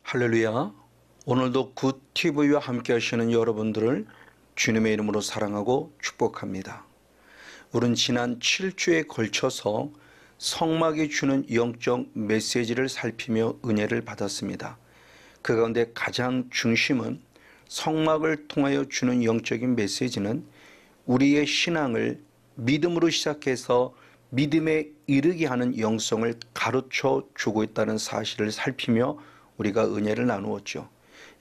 할렐루야. 오늘도 굿TV와 함께 하시는 여러분들을 주님의 이름으로 사랑하고 축복합니다. 우리는 지난 7주에 걸쳐서 성막이 주는 영적 메시지를 살피며 은혜를 받았습니다. 그 가운데 가장 중심은 성막을 통하여 주는 영적인 메시지는 우리의 신앙을 믿음으로 시작해서 믿음에 이르게 하는 영성을 가르쳐 주고 있다는 사실을 살피며 우리가 은혜를 나누었죠.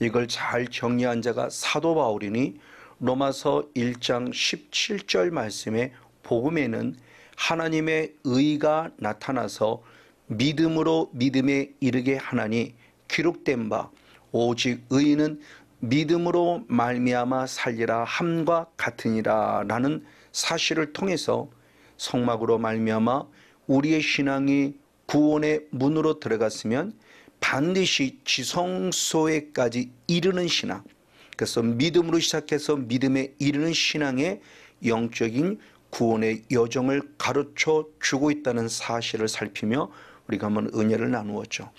이걸 잘 정리한 자가 사도 바울이니 로마서 1장 17절 말씀에 복음에는 하나님의 의가 나타나서 믿음으로 믿음에 이르게 하나니 기록된 바 오직 의인은 믿음으로 말미암아 살리라 함과 같으니라 라는 사실을 통해서 성막으로 말미암아 우리의 신앙이 구원의 문으로 들어갔으면 반드시 지성소에까지 이르는 신앙, 그래서 믿음으로 시작해서 믿음에 이르는 신앙의 영적인 구원의 여정을 가르쳐 주고 있다는 사실을 살피며 우리가 한번 은혜를 나누었죠.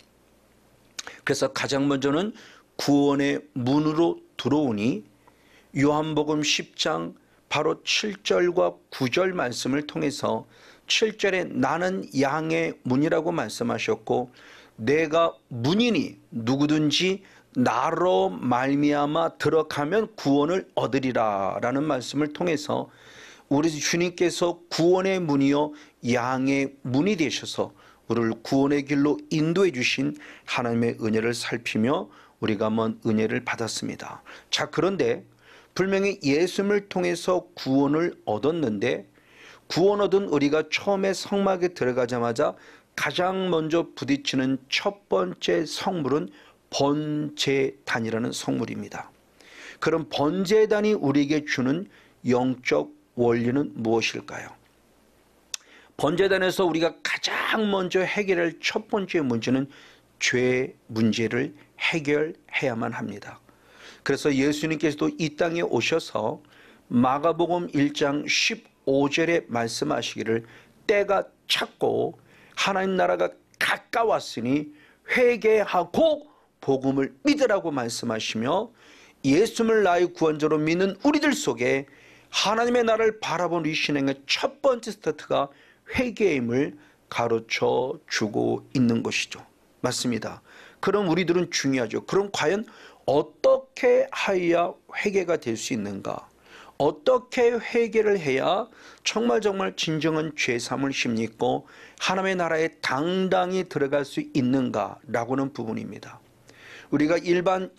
그래서 가장 먼저는 구원의 문으로 들어오니 요한복음 10장 바로 7절과 9절 말씀을 통해서 7절에 나는 양의 문이라고 말씀하셨고 내가 문이니 누구든지 나로 말미암아 들어가면 구원을 얻으리라 라는 말씀을 통해서 우리 주님께서 구원의 문이요 양의 문이 되셔서 우리를 구원의 길로 인도해 주신 하나님의 은혜를 살피며 우리가 한번 은혜를 받았습니다. 자, 그런데 분명히 예수님을 통해서 구원을 얻었는데 구원 얻은 우리가 처음에 성막에 들어가자마자 가장 먼저 부딪히는 첫 번째 성물은 번제단이라는 성물입니다. 그럼 번제단이 우리에게 주는 영적 원리는 무엇일까요? 번제단에서 우리가 가장 먼저 해결할 첫 번째 문제는 죄 문제를 해결해야만 합니다. 그래서 예수님께서도 이 땅에 오셔서 마가복음 1장 15절에 말씀하시기를 때가 찼고 하나님 나라가 가까웠으니 회개하고 복음을 믿으라고 말씀하시며 예수님을 나의 구원자로 믿는 우리들 속에 하나님의 나라를 바라보는 이 신앙의 첫 번째 스타트가 회개임을 가르쳐 주고 있는 것이죠. 맞습니다. 그럼 우리들은 중요하죠. 그럼 과연 어떻게 하여야 회개가 될 수 있는가? 어떻게 회개를 해야 정말 진정한 죄사함을 심리 있고 하나님의 나라에 당당히 들어갈 수 있는가라고는 부분입니다. 우리가 일반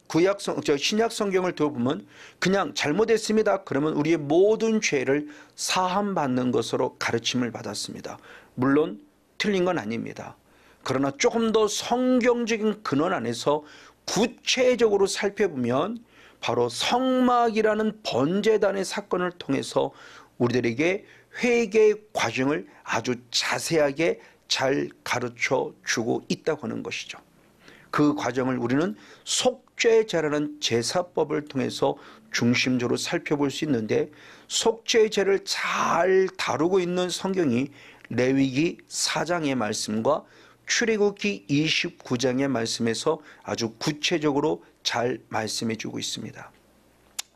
신약 성경을 들어보면 그냥 잘못했습니다. 그러면 우리의 모든 죄를 사함받는 것으로 가르침을 받았습니다. 물론 틀린 건 아닙니다. 그러나 조금 더 성경적인 근원 안에서 구체적으로 살펴보면 바로 성막이라는 번제단의 사건을 통해서 우리들에게 회개의 과정을 아주 자세하게 잘 가르쳐 주고 있다고 하는 것이죠. 그 과정을 우리는 속죄제라는 제사법을 통해서 중심적으로 살펴볼 수 있는데 속죄제를 잘 다루고 있는 성경이 레위기 4장의 말씀과 출애굽기 29장의 말씀에서 아주 구체적으로 잘 말씀해 주고 있습니다.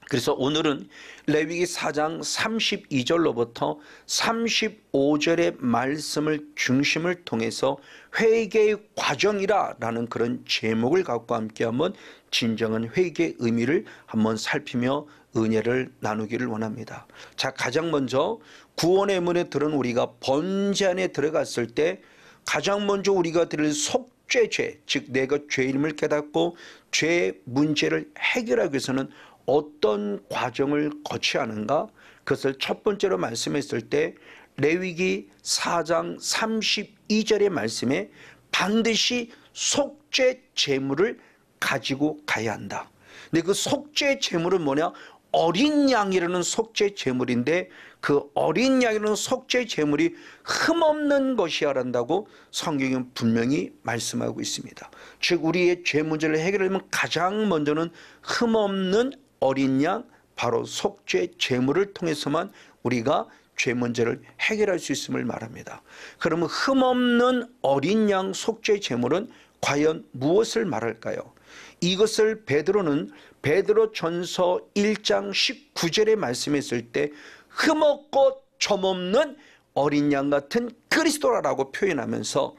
그래서 오늘은 레위기 4장 32절로부터 35절의 말씀을 중심을 통해서 회개의 과정이라는 그런 제목을 갖고 함께 한번 진정한 회개의 의미를 한번 살피며 은혜를 나누기를 원합니다. 자, 가장 먼저 구원의 문에 들은 우리가 번제 안에 들어갔을 때 가장 먼저 우리가 드릴 속죄죄, 즉 내가 죄임을 깨닫고 죄 문제를 해결하기 위해서는 어떤 과정을 거쳐야 하는가? 그것을 첫 번째로 말씀했을 때 레위기 4장 32절의 말씀에 반드시 속죄 제물을 가지고 가야 한다. 근데 그 속죄 제물은 뭐냐? 어린 양이라는 속죄 제물인데 그 어린 양이라는 속죄 제물이 흠없는 것이야란다고 성경은 분명히 말씀하고 있습니다. 즉 우리의 죄 문제를 해결하려면 가장 먼저는 흠없는 어린 양, 바로 속죄 제물을 통해서만 우리가 죄 문제를 해결할 수 있음을 말합니다. 그러면 흠없는 어린 양 속죄 제물은 과연 무엇을 말할까요? 이것을 베드로는 베드로전서 1장 19절에 말씀했을 때 흠없고 점없는 어린 양 같은 그리스도라고 표현하면서,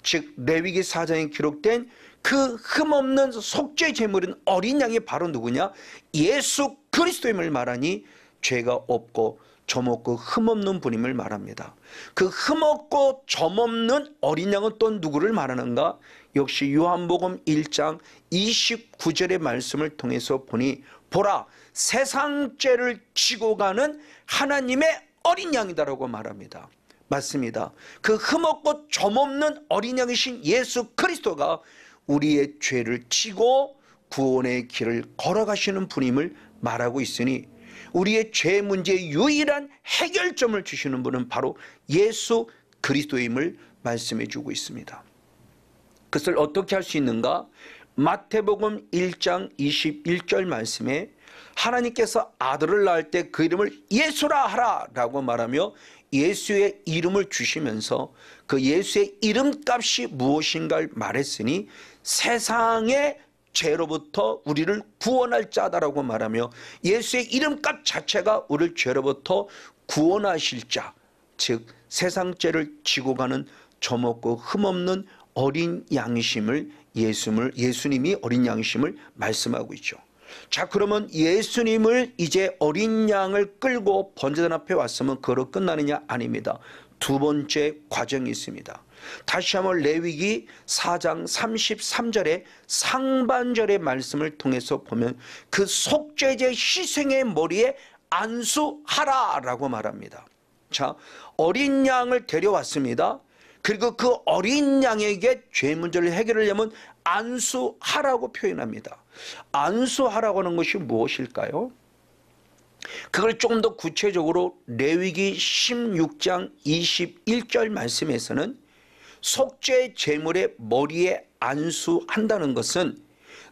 즉 레위기 4장에 기록된 그 흠없는 속죄 제물은 어린 양이 바로 누구냐? 예수 그리스도임을 말하니 죄가 없고 점없고 흠없는 분임을 말합니다. 그 흠없고 점없는 어린 양은 또 누구를 말하는가? 역시 요한복음 1장 29절의 말씀을 통해서 보니 보라, 세상 죄를 지고 가는 하나님의 어린 양이다라고 말합니다. 맞습니다. 그 흠없고 점없는 어린 양이신 예수 그리스도가 우리의 죄를 지고 구원의 길을 걸어가시는 분임을 말하고 있으니, 우리의 죄 문제의 유일한 해결점을 주시는 분은 바로 예수 그리스도임을 말씀해 주고 있습니다. 그것을 어떻게 할 수 있는가? 마태복음 1장 21절 말씀에 하나님께서 아들을 낳을 때 그 이름을 예수라 하라 라고 말하며 예수의 이름을 주시면서 그 예수의 이름값이 무엇인가를 말했으니 세상의 죄로부터 우리를 구원할 자다라고 말하며 예수의 이름값 자체가 우리를 죄로부터 구원하실 자, 즉 세상 죄를 지고 가는 점없고 흠없는 어린 양이심을 예수님이 어린 양이심을 말씀하고 있죠. 자, 그러면 예수님을 이제 어린 양을 끌고 번제단 앞에 왔으면 그로 끝나느냐? 아닙니다. 두 번째 과정이 있습니다. 다시 한번 레위기 4장 33절의 상반절의 말씀을 통해서 보면 그 속죄제 희생의 머리에 안수하라라고 말합니다. 자, 어린 양을 데려왔습니다. 그리고 그 어린 양에게 죄 문제를 해결하려면 안수하라고 표현합니다. 안수하라고 하는 것이 무엇일까요? 그걸 조금 더 구체적으로 레위기 16장 21절 말씀에서는 속죄 제물의 머리에 안수한다는 것은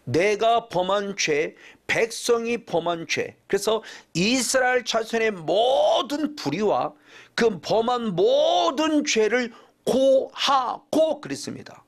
내가 범한 죄, 백성이 범한 죄, 그래서 이스라엘 자손의 모든 불의와 그 범한 모든 죄를 고하고 그랬습니다.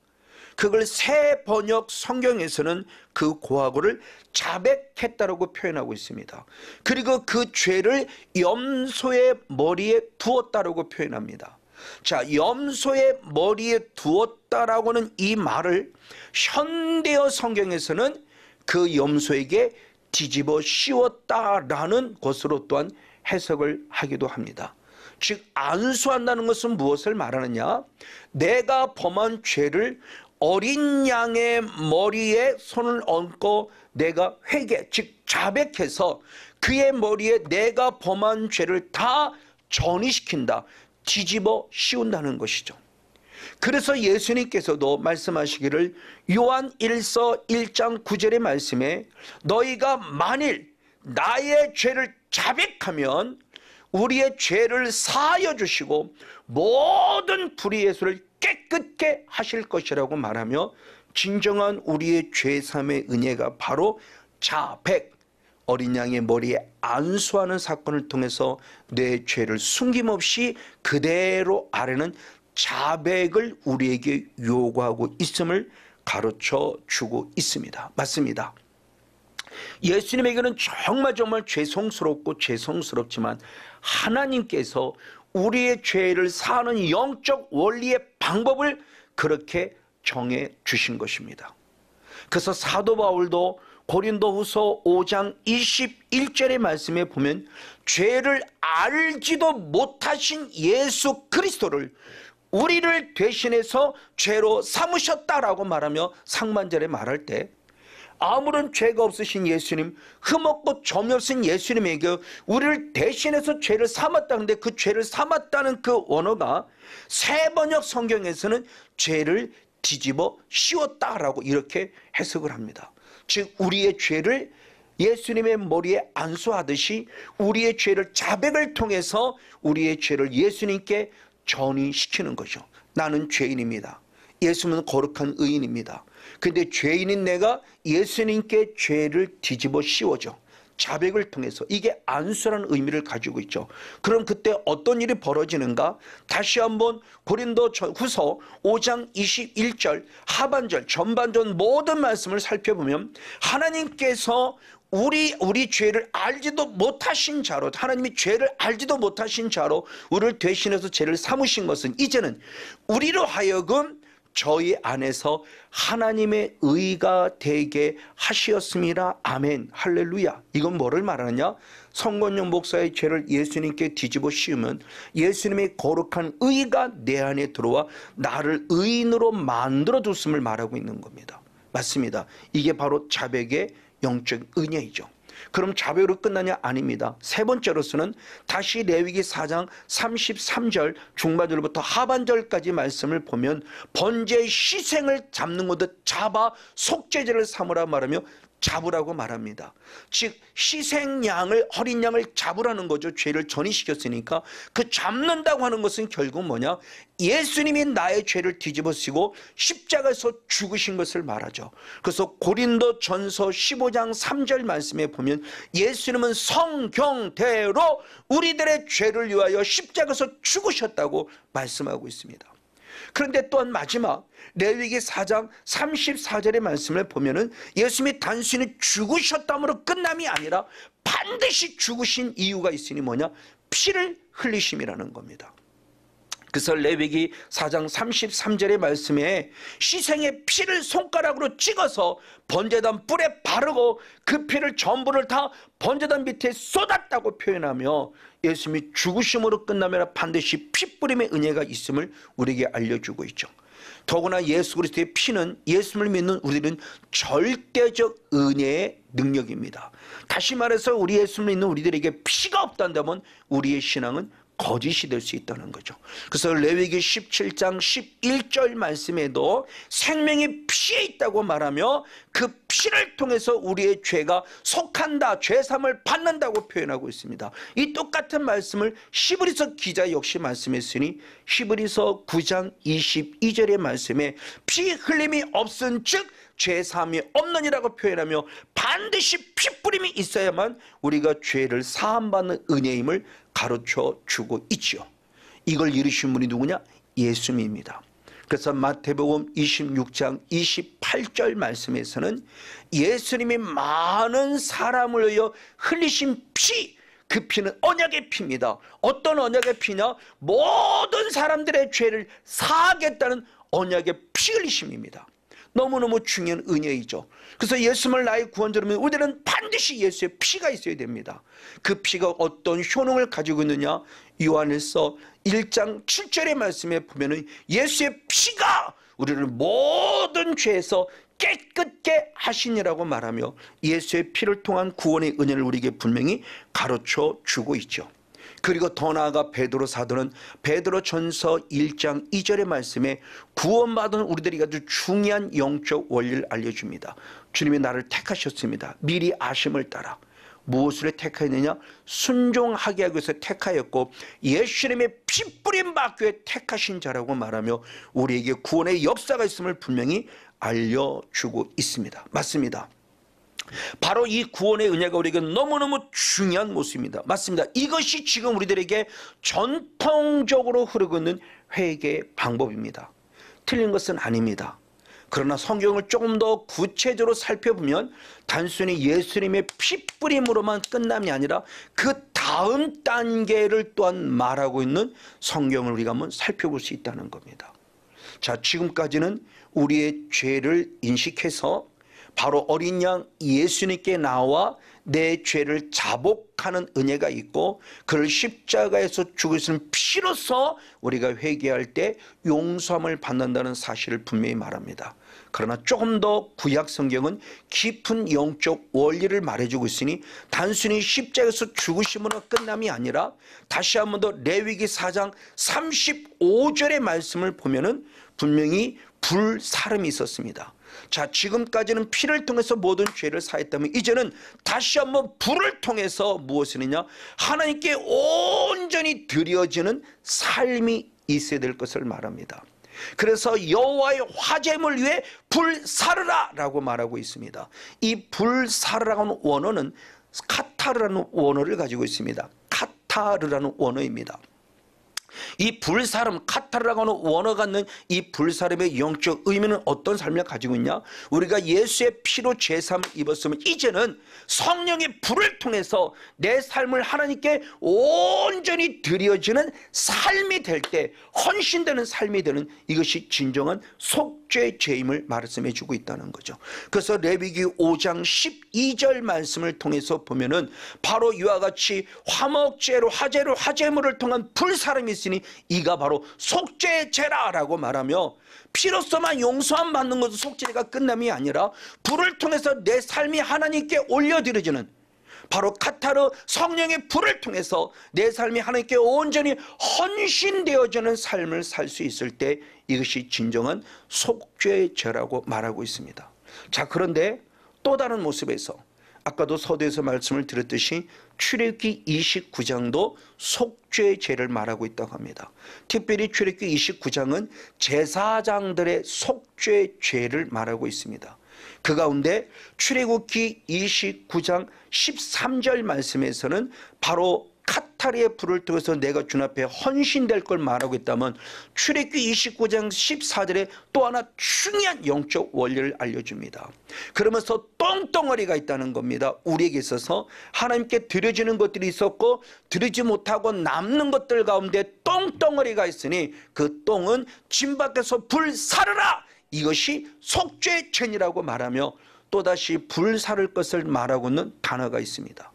그걸 새 번역 성경에서는 그 고하고를 자백했다라고 표현하고 있습니다. 그리고 그 죄를 염소의 머리에 두었다라고 표현합니다. 자, 염소의 머리에 두었다라고는 이 말을 현대어 성경에서는 그 염소에게 뒤집어 씌웠다라는 것으로 또한 해석을 하기도 합니다. 즉 안수한다는 것은 무엇을 말하느냐? 내가 범한 죄를 어린 양의 머리에 손을 얹고 내가 회개, 즉 자백해서 그의 머리에 내가 범한 죄를 다 전이시킨다, 뒤집어 씌운다는 것이죠. 그래서 예수님께서도 말씀하시기를 요한 1서 1장 9절의 말씀에 너희가 만일 나의 죄를 자백하면 우리의 죄를 사하여 주시고 모든 불의의 수를 깨끗게 하실 것이라고 말하며, 진정한 우리의 죄삼의 은혜가 바로 자백, 어린 양의 머리에 안수하는 사건을 통해서 내 죄를 숨김없이 그대로 아뢰는 자백을 우리에게 요구하고 있음을 가르쳐 주고 있습니다. 맞습니다. 예수님에게는 정말 죄송스럽고 죄송스럽지만 하나님께서 우리의 죄를 사하는 영적 원리의 방법을 그렇게 정해 주신 것입니다. 그래서 사도 바울도 고린도후서 5장 21절의 말씀에 보면 죄를 알지도 못하신 예수 그리스도를 우리를 대신해서 죄로 삼으셨다라고 말하며 상반절에 말할 때 아무런 죄가 없으신 예수님, 흠없고 점이 없으신 예수님에게 우리를 대신해서 죄를 삼았다는데 그 죄를 삼았다는 그 원어가 새 번역 성경에서는 죄를 뒤집어 씌웠다라고 이렇게 해석을 합니다. 즉 우리의 죄를 예수님의 머리에 안수하듯이 우리의 죄를, 자백을 통해서 우리의 죄를 예수님께 전이시키는 거죠. 나는 죄인입니다. 예수님은 거룩한 의인입니다. 근데 죄인인 내가 예수님께 죄를 뒤집어 씌워줘. 자백을 통해서. 이게 안수라는 의미를 가지고 있죠. 그럼 그때 어떤 일이 벌어지는가? 다시 한번 고린도후서 5장 21절 하반절 전반전 모든 말씀을 살펴보면 하나님께서 우리 죄를 알지도 못하신 자로, 하나님이 죄를 알지도 못하신 자로 우리를 대신해서 죄를 삼으신 것은 이제는 우리로 하여금 저희 안에서 하나님의 의가 되게 하시었습니다. 아멘. 할렐루야. 이건 뭐를 말하느냐? 성건용 목사의 죄를 예수님께 뒤집어 씌우면 예수님의 거룩한 의가 내 안에 들어와 나를 의인으로 만들어 줬음을 말하고 있는 겁니다. 맞습니다. 이게 바로 자백의 영적 은혜이죠. 그럼 자백으로 끝나냐? 아닙니다. 세 번째로서는 다시 레위기 4장 33절 중반절부터 하반절까지 말씀을 보면 번제의 희생을 잡는 것도 잡아 속죄제를 삼으라 말하며 잡으라고 말합니다. 즉 희생양을, 어린 양을 잡으라는 거죠. 죄를 전이시켰으니까. 그 잡는다고 하는 것은 결국 뭐냐? 예수님이 나의 죄를 뒤집어쓰고 십자가에서 죽으신 것을 말하죠. 그래서 고린도전서 15장 3절 말씀에 보면 예수님은 성경대로 우리들의 죄를 위하여 십자가에서 죽으셨다고 말씀하고 있습니다. 그런데 또한 마지막 레위기 4장 34절의 말씀을 보면은 예수님이 단순히 죽으셨다므로 끝남이 아니라 반드시 죽으신 이유가 있으니 뭐냐? 피를 흘리심이라는 겁니다. 그래서 레위기 4장 33절의 말씀에 희생의 피를 손가락으로 찍어서 번제단 뿔에 바르고 그 피를 전부를 다 번제단 밑에 쏟았다고 표현하며 예수님이 죽으심으로 끝나면 반드시 피 뿌림의 은혜가 있음을 우리에게 알려주고 있죠. 더구나 예수 그리스도의 피는 예수를 믿는 우리는 절대적 은혜의 능력입니다. 다시 말해서 우리 예수를 믿는 우리들에게 피가 없다면 우리의 신앙은 거짓이 될 수 있다는 거죠. 그래서 레위기 17장 11절 말씀에도 생명이 피에 있다고 말하며 그 피를 통해서 우리의 죄가 속한다, 죄삼을 받는다고 표현하고 있습니다. 이 똑같은 말씀을 히브리서 기자 역시 말씀했으니 히브리서 9장 22절의 말씀에 피 흘림이 없은 즉 죄사함이 없느니라고 표현하며 반드시 피 뿌림이 있어야만 우리가 죄를 사함받는 은혜임을 가르쳐 주고 있지요. 이걸 이루신 분이 누구냐? 예수님입니다. 그래서 마태복음 26장 28절 말씀에서는 예수님이 많은 사람을 위하여 흘리신 피, 그 피는 언약의 피입니다. 어떤 언약의 피냐? 모든 사람들의 죄를 사하겠다는 언약의 피 흘리심입니다. 너무너무 중요한 은혜이죠. 그래서 예수님을 나의 구원자라면 우리는 반드시 예수의 피가 있어야 됩니다. 그 피가 어떤 효능을 가지고 있느냐? 요한일서 1장 7절의 말씀에 보면 예수의 피가 우리를 모든 죄에서 깨끗게 하시니라고 말하며 예수의 피를 통한 구원의 은혜를 우리에게 분명히 가르쳐 주고 있죠. 그리고 더 나아가 베드로 사도는 베드로전서 1장 2절의 말씀에 구원받은 우리들이 아주 중요한 영적 원리를 알려줍니다. 주님이 나를 택하셨습니다. 미리 아심을 따라. 무엇을 택하였느냐? 순종하게 하기 위해서 택하였고 예수님의 피 뿌림 받기 위해 택하신 자라고 말하며 우리에게 구원의 역사가 있음을 분명히 알려주고 있습니다. 맞습니다. 바로 이 구원의 은혜가 우리에게 너무너무 중요한 모습입니다. 맞습니다. 이것이 지금 우리들에게 전통적으로 흐르고 있는 회개의 방법입니다. 틀린 것은 아닙니다. 그러나 성경을 조금 더 구체적으로 살펴보면 단순히 예수님의 피 뿌림으로만 끝남이 아니라 그 다음 단계를 또한 말하고 있는 성경을 우리가 한번 살펴볼 수 있다는 겁니다. 자, 지금까지는 우리의 죄를 인식해서 바로 어린 양 예수님께 나와 내 죄를 자복하는 은혜가 있고 그를 십자가에서 죽으신 피로서 우리가 회개할 때 용서함을 받는다는 사실을 분명히 말합니다. 그러나 조금 더 구약 성경은 깊은 영적 원리를 말해주고 있으니 단순히 십자가에서 죽으심으로 끝남이 아니라 다시 한 번 더 레위기 4장 35절의 말씀을 보면은 분명히 불사름이 있었습니다. 자, 지금까지는 피를 통해서 모든 죄를 사했다면 이제는 다시 한번 불을 통해서 무엇을 하느냐? 하나님께 온전히 드려지는 삶이 있어야 될 것을 말합니다. 그래서 여호와의 화제물 위에 불 사르라 라고 말하고 있습니다. 이 불 사르라는 원어는 카타르라는 원어를 가지고 있습니다. 카타르라는 원어입니다. 이 불사름, 카타르라고 하는 원어가 갖는 이 불사름의 영적 의미는 어떤 삶을 가지고 있냐? 우리가 예수의 피로 제사함을 입었으면 이제는 성령의 불을 통해서 내 삶을 하나님께 온전히 드려지는 삶이 될 때, 헌신되는 삶이 되는, 이것이 진정한 속죄제임을 말씀해 주고 있다는 거죠. 그래서 레위기 5장 12절 말씀을 통해서 보면은 바로 이와 같이 화목제로 화제물을 통한 불사름이 있으니 이가 바로 속죄제라라고 말하며, 피로서만 용서함 받는 것은 속죄가 끝남이 아니라 불을 통해서 내 삶이 하나님께 올려드려지는, 바로 카타르 성령의 불을 통해서 내 삶이 하나님께 온전히 헌신되어지는 삶을 살 수 있을 때 이것이 진정한 속죄제라고 말하고 있습니다. 자, 그런데 또 다른 모습에서 아까도 서두에서 말씀을 드렸듯이 출애굽기 29장도 속죄제를 말하고 있다고 합니다. 특별히 출애굽기 29장은 제사장들의 속죄제를 말하고 있습니다. 그 가운데 출애굽기 29장 13절 말씀에서는 바로 카타르의 불을 통해서 내가 주 앞에 헌신될 걸 말하고 있다면, 출애굽기 29장 14절에 또 하나 중요한 영적 원리를 알려줍니다. 그러면서 똥덩어리가 있다는 겁니다. 우리에게 있어서 하나님께 드려지는 것들이 있었고 드리지 못하고 남는 것들 가운데 똥덩어리가 있으니 그 똥은 진 밖에서 불 사르라, 이것이 속죄제니라고 말하며 또다시 불 사를 것을 말하고 있는 단어가 있습니다.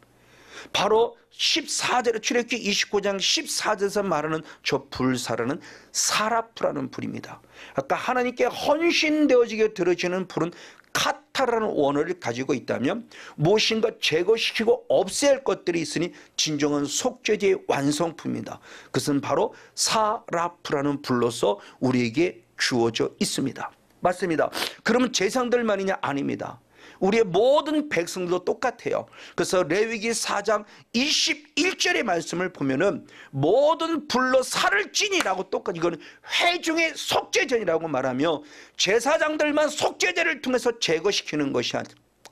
바로 14절에 출애굽기 29장 14절에서 말하는 저 불사라는 사라프라는 불입니다. 아까 하나님께 헌신되어지게 들어지는 불은 카타라는 원어를 가지고 있다면 무엇인가 제거시키고 없애야 할 것들이 있으니 진정한 속죄제의 완성품입니다. 그것은 바로 사라프라는 불로서 우리에게 주어져 있습니다. 맞습니다. 그러면 제사장들만이냐? 아닙니다. 우리의 모든 백성들도 똑같아요. 그래서 레위기 4장 21절의 말씀을 보면은 모든 불로 살을 찌니라고 똑같이, 이거는 회중의 속죄제라고 말하며 제사장들만 속죄제를 통해서 제거시키는 것이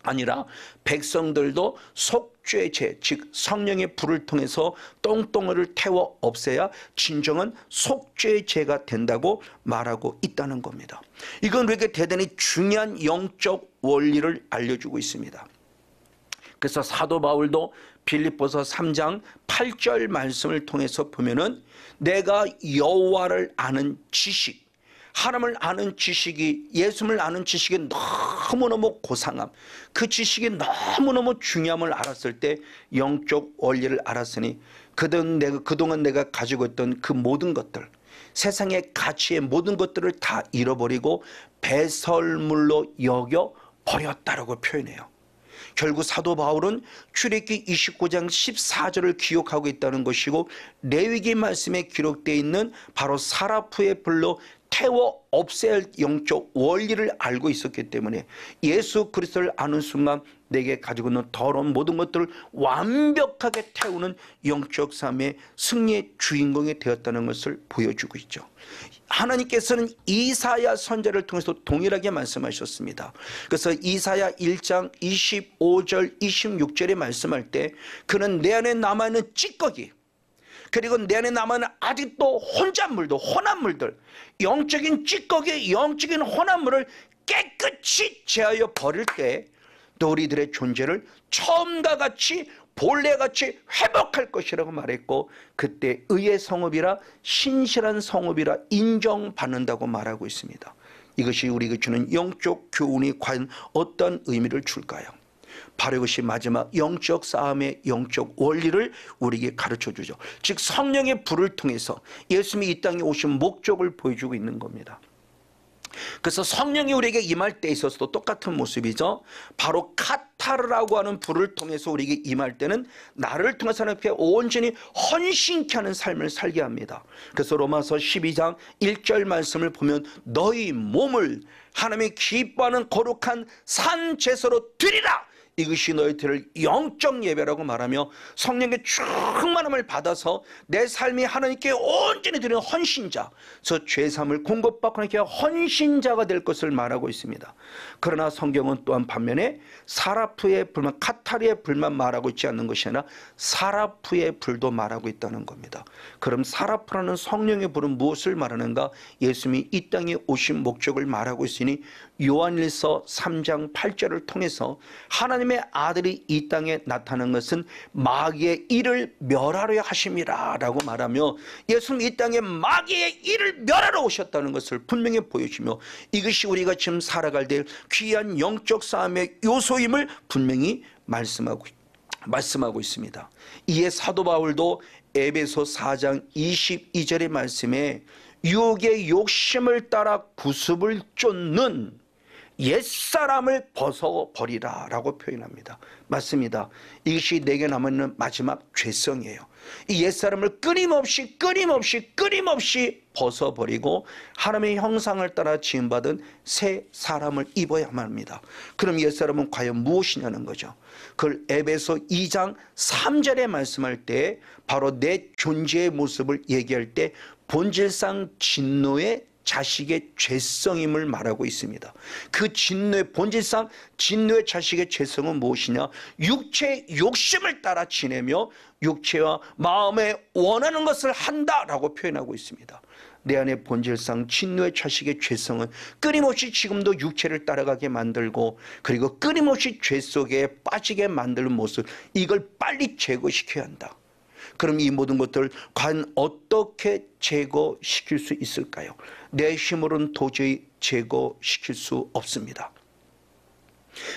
아니라 백성들도 속죄제, 즉 성령의 불을 통해서 똥덩어리를 태워 없애야 진정한 속죄제가 된다고 말하고 있다는 겁니다. 이건 우리에게 대단히 중요한 영적 원리를 알려주고 있습니다. 그래서 사도 바울도 빌립보서 3장 8절 말씀을 통해서 보면은 내가 여호와를 아는 지식, 하나님을 아는 지식이, 예수를 아는 지식이 너무너무 고상함, 그 지식이 너무너무 중요함을 알았을 때 영적 원리를 알았으니 그동안 내가 가지고 있던 그 모든 것들, 세상의 가치의 모든 것들을 다 잃어버리고 배설물로 여겨 버렸다라고 표현해요. 결국 사도 바울은 출애굽기 29장 14절을 기억하고 있다는 것이고, 레위기 말씀에 기록되어 있는 바로 사라프의 불로 태워 없애야 할 영적 원리를 알고 있었기 때문에 예수 그리스도를 아는 순간 내게 가지고 있는 더러운 모든 것들을 완벽하게 태우는 영적 삶의 승리의 주인공이 되었다는 것을 보여주고 있죠. 하나님께서는 이사야 선지자를 통해서 동일하게 말씀하셨습니다. 그래서 이사야 1장 25절 26절에 말씀할 때 그는 내 안에 남아있는 찌꺼기, 그리고 내 안에 남아있는 아직도 혼잣물도, 혼합물들, 영적인 찌꺼기, 영적인 혼합물을 깨끗이 제하여 버릴 때 또 우리들의 존재를 처음과 같이 본래같이 회복할 것이라고 말했고, 그때 의의 성읍이라 신실한 성읍이라 인정받는다고 말하고 있습니다. 이것이 우리에게 주는 영적 교훈이 과연 어떤 의미를 줄까요? 바로 이것이 마지막 영적 싸움의 영적 원리를 우리에게 가르쳐주죠. 즉 성령의 불을 통해서 예수님이 이 땅에 오신 목적을 보여주고 있는 겁니다. 그래서 성령이 우리에게 임할 때 있어서도 똑같은 모습이죠. 바로 카타르라고 하는 불을 통해서 우리에게 임할 때는 나를 통해서 하나님께 온전히 헌신케 하는 삶을 살게 합니다. 그래서 로마서 12장 1절 말씀을 보면 너희 몸을 하나님이 기뻐하는 거룩한 산 제사로 드리라, 이것이 너희들을 영적 예배라고 말하며 성령의 충만함을 받아서 내 삶이 하나님께 온전히 드리는 헌신자, 저 죄사함을 공급받고 하나님께 헌신자가 될 것을 말하고 있습니다. 그러나 성경은 또한 반면에 사라프의 불만, 카타르의 불만 말하고 있지 않는 것이 아니라 사라프의 불도 말하고 있다는 겁니다. 그럼 사라프라는 성령의 불은 무엇을 말하는가? 예수님이 이 땅에 오신 목적을 말하고 있으니 요한일서 3장 8절을 통해서 하나님의 아들이 이 땅에 나타난 것은 마귀의 일을 멸하려 하심이라 라고 말하며 예수님 이 땅에 마귀의 일을 멸하러 오셨다는 것을 분명히 보여주며 이것이 우리가 지금 살아갈 때 귀한 영적 싸움의 요소임을 분명히 말씀하고 있습니다. 이에 사도 바울도 에베소 4장 22절의 말씀에 육의 욕심을 따라 구습을 쫓는 옛사람을 벗어버리라 라고 표현합니다. 맞습니다. 이것이 내게 남아있는 마지막 죄성이에요. 이 옛사람을 끊임없이 벗어버리고 하나님의 형상을 따라 지음받은 새 사람을 입어야만 합니다. 그럼 옛사람은 과연 무엇이냐는 거죠. 그걸 에베소 2장 3절에 말씀할 때 바로 내 존재의 모습을 얘기할 때 본질상 진노의 자식의 죄성임을 말하고 있습니다. 그 진노의 본질상 진노의 자식의 죄성은 무엇이냐? 육체의 욕심을 따라 지내며 육체와 마음에 원하는 것을 한다라고 표현하고 있습니다. 내 안에 본질상 진노의 자식의 죄성은 끊임없이 지금도 육체를 따라가게 만들고 그리고 끊임없이 죄 속에 빠지게 만드는 모습, 이걸 빨리 제거시켜야 한다. 그럼 이 모든 것들을 과연 어떻게 제거시킬 수 있을까요? 내 힘으로는 도저히 제거시킬 수 없습니다.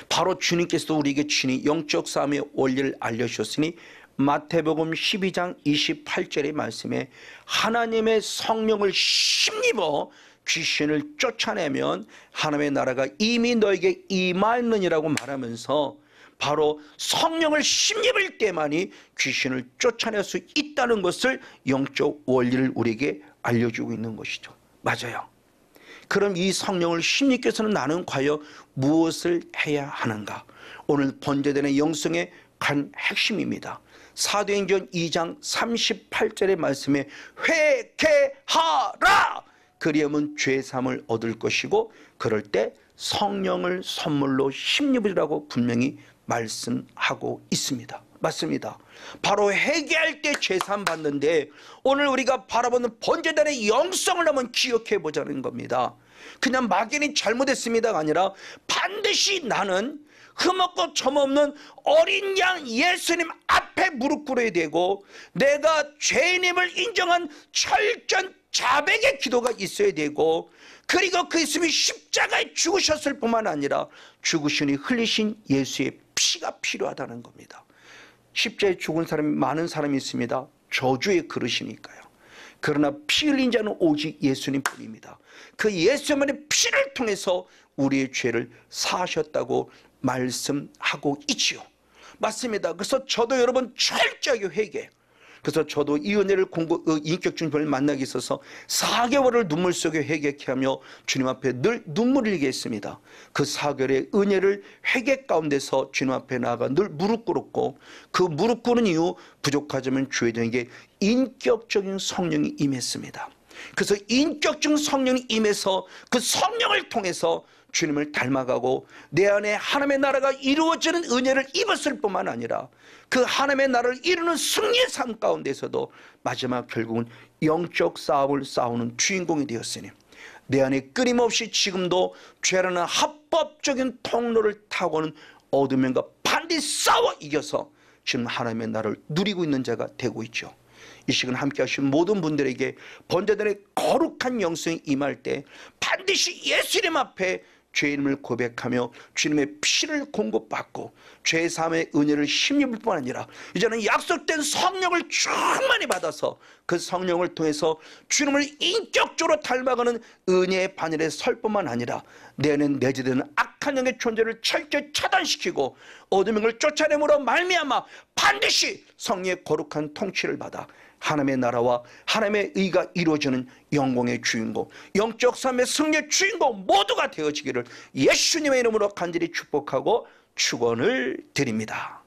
바로 주님께서도 우리에게 친히 영적 싸움의 원리를 알려주셨으니 마태복음 12장 28절의 말씀에 하나님의 성령을 힘입어 귀신을 쫓아내면 하나님의 나라가 이미 너에게 임하였느니라고 말하면서 바로 성령을 힘입을 때만이 귀신을 쫓아낼 수 있다는 것을 영적 원리를 우리에게 알려주고 있는 것이죠. 맞아요. 그럼 이 성령을 힘입기 위해서는 나는 과연 무엇을 해야 하는가? 오늘 번제되는 영성의 간 핵심입니다. 사도행전 2장 38절의 말씀에 회개하라! 그리하면 죄사함을 얻을 것이고 그럴 때 성령을 선물로 힘입으리라고 분명히 말씀하고 있습니다. 맞습니다. 바로 회개할 때 죄사함 받는데 오늘 우리가 바라보는 번제단의 영성을 한번 기억해 보자는 겁니다. 그냥 막연히 잘못했습니다가 아니라 반드시 나는 흠없고 점없는 어린 양 예수님 앞에 무릎 꿇어야 되고 내가 죄인임을 인정한 철저한 자백의 기도가 있어야 되고 그리고 그 예수님이 십자가에 죽으셨을 뿐만 아니라 죽으시니 흘리신 예수의 피가 필요하다는 겁니다. 십자가에 죽은 사람이 많은 사람이 있습니다. 저주의 그릇이니까요. 그러나 피 흘린 자는 오직 예수님뿐입니다. 그 예수님의 피를 통해서 우리의 죄를 사하셨다고 말씀하고 있지요. 맞습니다. 그래서 저도 여러분 철저하게 회개. 그래서 저도 이 은혜를 인격적인 분을 만나기 있어서 4개월을 눈물 속에 회개케 하며 주님 앞에 늘 눈물을 흘리게 했습니다. 그 4개월의 은혜를 회개 가운데서 주님 앞에 나아가 늘 무릎 꿇었고 그 무릎 꿇은 이후 부족하자면 주에게 인격적인 성령이 임했습니다. 그래서 인격적인 성령이 임해서 그 성령을 통해서 주님을 닮아가고 내 안에 하나님의 나라가 이루어지는 은혜를 입었을 뿐만 아니라 그 하나님의 나라를 이루는 승리의 삶 가운데서도 마지막 결국은 영적 싸움을 싸우는 주인공이 되었으니 내 안에 끊임없이 지금도 죄라는 합법적인 통로를 타고는 어둠과 반드시 싸워 이겨서 지금 하나님의 나라를 누리고 있는 자가 되고 있죠. 이 시간 함께 하신 모든 분들에게 번제단의 거룩한 영성이 임할 때 반드시 예수님 앞에 죄 이름을 고백하며 주님의 피를 공급받고 죄사함의 은혜를 힘입을 뿐 아니라 이제는 약속된 성령을 충만히 받아서 그 성령을 통해서 주님을 인격적으로 닮아가는 은혜의 바늘에 설 뿐만 아니라 내 안에 내재되는 악한 영의 존재를 철저히 차단시키고 어둠의 걸 쫓아내므로 말미암아 반드시 성령의 거룩한 통치를 받아 하나님의 나라와 하나님의 의가 이루어지는 영광의 주인공, 영적 삶의 승리의 주인공 모두가 되어지기를 예수님의 이름으로 간절히 축복하고 축원을 드립니다.